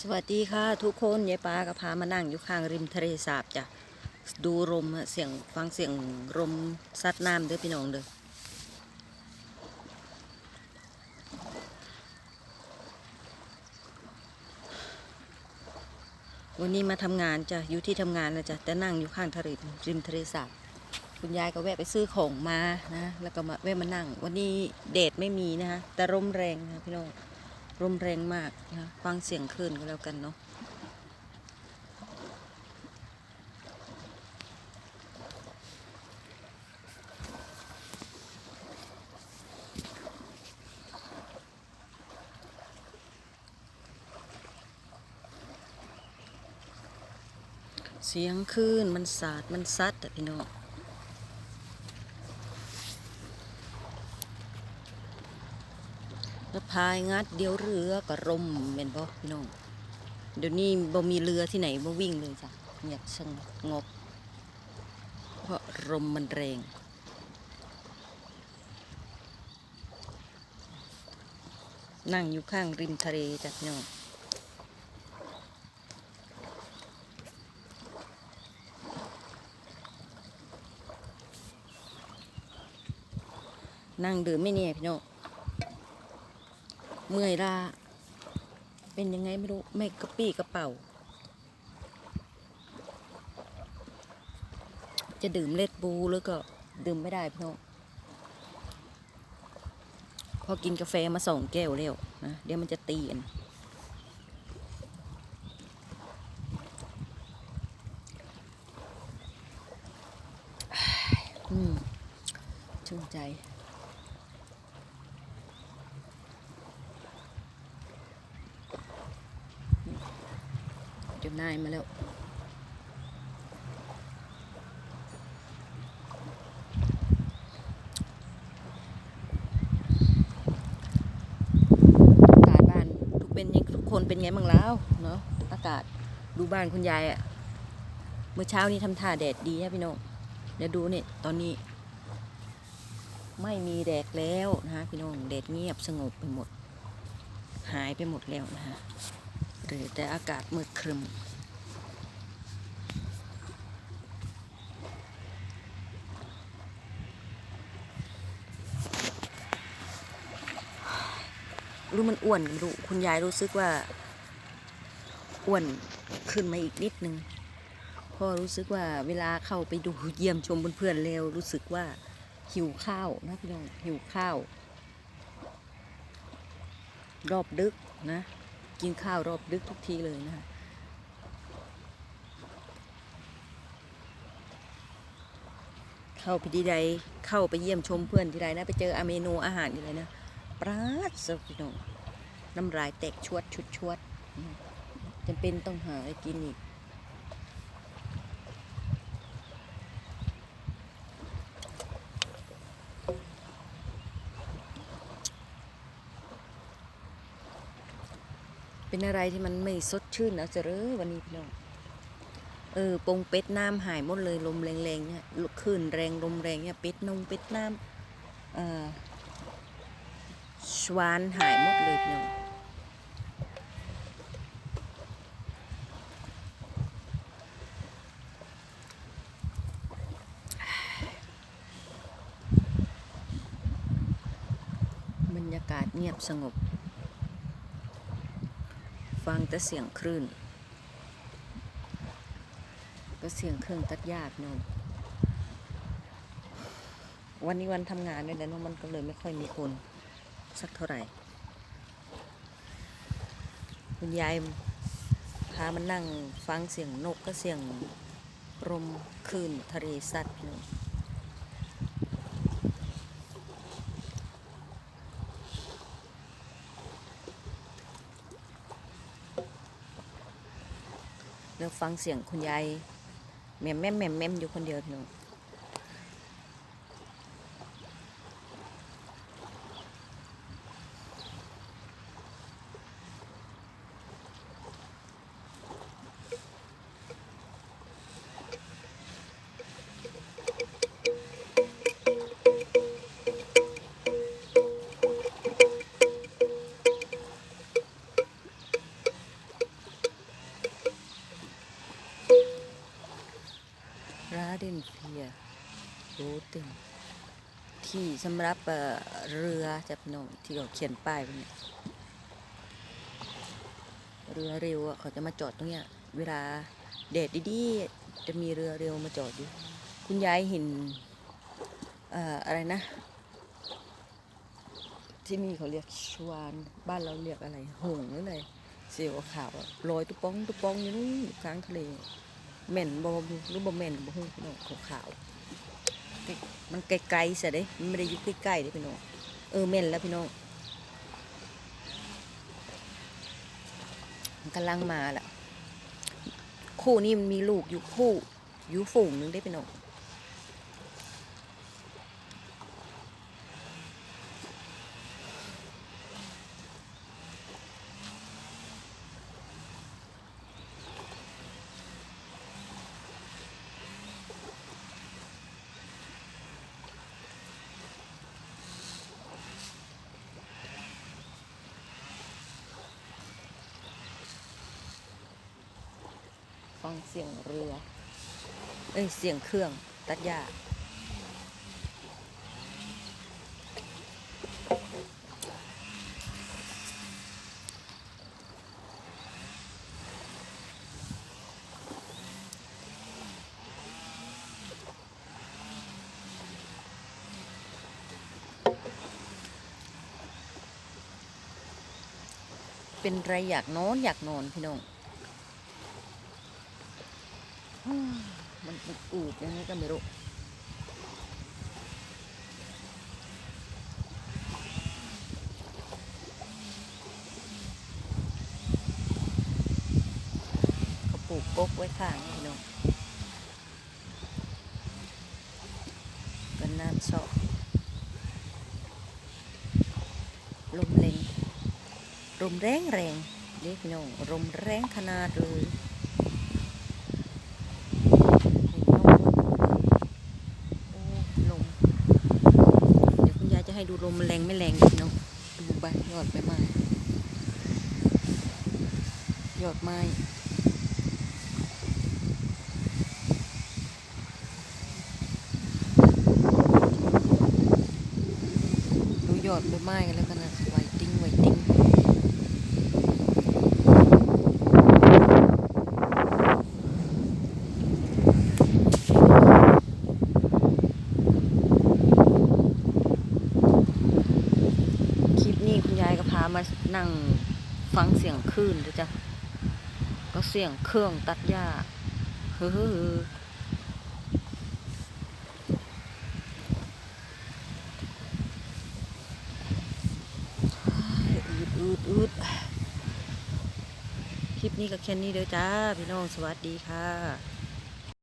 สวัสดีค่ะทุกคนยายปาก็พามานั่งอยู่ข้างริมทะเลสาบจ้ะดูลมเสียงฟังเสียงลมซัดน้ำเด้อพี่น้องเด้อวันนี้มาทำงานจ้ะอยู่ที่ทำงานนะจ้ะแต่นั่งอยู่ข้างทะเลริมทะเลสาบคุณยายก็แวะไปซื้อของมานะแล้วก็มาแวะมานั่งวันนี้แดดไม่มีนะคะแต่ลมแรงนะพี่น้องลมแรงมากนะฟังเสียงคลื่นก็แล้วกันเนาะเสียงคลื่นมันสาดมันซัดอะพี่น้องแล้วพายงัดเดี๋ยวเรือก็ร่มเป็นบ่พี่น้องเดี๋ยวนี้บ่มีเรือที่ไหนมาวิ่งเลยจ้ะเงียบสงบเพราะลมมันแรงนั่งอยู่ข้างริมทะเลจ้ะพี่น้องนั่งดื่มไม่เนี่ยพี่น้องเมื่อยล้าเป็นยังไงไม่รู้ไม่กระปี้กระเป๋าจะดื่มเลดบูแล้วก็ดื่มไม่ได้พี่น้องพอกินกาแฟมา2 แก้วแล้วนะเดี๋ยวมันจะตีกันชื่นใจเจ้านายมาแล้วอากาศบ้านทุกคนเป็นไงบ้างแล้วเนาะอากาศดูบ้านคุณยายอะเมื่อเช้านี้ทำท่าแดดดีนะพี่น้องเดี๋ยวดูเนี่ยตอนนี้ไม่มีแดดแล้วนะพี่น้องแดดเงียบสงบไปหมดหายไปหมดแล้วนะฮะเหลือแต่อากาศมืดครึ้มรู้มันอ้วนรู้คุณยายรู้สึกว่าอ้วนขึ้นมาอีกนิดนึงพอรู้สึกว่าเวลาเข้าไปดูเยี่ยมชมเพื่อนๆแล้วรู้สึกว่าหิวข้าวนะพี่น้องหิวข้าวรอบดึกนะกินข้าวรอบดึกทุกทีเลยนะเข้าไปทีใดเข้าไปเยี่ยมชมเพื่อนทีใดนะไปเจอเมนูอาหารทีไรนะปราดสุดพี่น้องน้ำลายแตกชวดชวดจำเป็นต้องหาอะไรกินอีกเป็นอะไรที่มันไม่สดชื่นเอาจะเรอวันนี้พี่น้องปงเป็ดน้ำหายหมดเลยลมแรงๆเนี่ยคลื่นแรงลมแรงเนี่ยเป็ดน้ำชวานหายหมดเลยพี่น้องบรรยากาศเงียบสงบฟังแต่เสียงคลื่นก็เสียงเครื่องตัดหญ้าพี่น้องวันนี้วันทำงานด้วยนะมันก็เลยไม่ค่อยมีคนสักเท่าไหร่คุณยายพามันนั่งฟังเสียงนกก็เสียงลมคลื่นทะเลซัดพี่น้องแล้วฟังเสียงคุณยายแม่มอยู่คนเดียวพี่น้อง โบ๊ทที่สำหรับเรือจะพี่น้องที่เขาเขียนป้ายไว้เนี่ยเรือเร็วอ่ะเขาจะมาจอดตรงเนี้ยเวลาแดดดีๆจะมีเรือเร็วมาจอดอยู่คุณยายเห็นอะไรนะที่นี่เขาเรียกชวานบ้านเราเรียกอะไรหงส์หรืออะไรเสียวขาวลอยตุ๊ปองตุ๊ปองอยู่นู่นกลางทะเลเหม็นบ่หรือบ่เหม็นบ่ฮู้พี่น้องขาวๆมันไกลๆซะเด้มันไม่ได้อยู่ใกล้ๆเด้พี่น้องเหม็นแล้วพี่น้องมันกำลังมาแหละคู่นี้มันมีลูกอยู่คู่อยู่ฝูงนึงได้พี่น้องฟังเสียงเรือเสียงเครื่องตัดหญ้าเป็นไรอยากนอนพี่น้องมันอืดยังไงก็ไม่รู้เขาปลูกกกไว้ข้างพี่น้องกันน้ำเสาะลมแรงเด็กพี่น้องลมแรงขนาดเลยลมเดี๋ยวคุณยายจะให้ดูลมแรงไม่แรงพี่น้องดูใบยอดใบไม้ยอดไม้ดูยอดใบไม้กันแล้วกันนะไวติ้งคลิปนี้คุณยายก็พามานั่งฟังเสียงคลื่นด้วยจ้ะก็เสียงเครื่องตัดหญ้าอืดคลิปนี้ก็แค่นี้เด้อจ้าพี่น้องสวัสดีค่ะ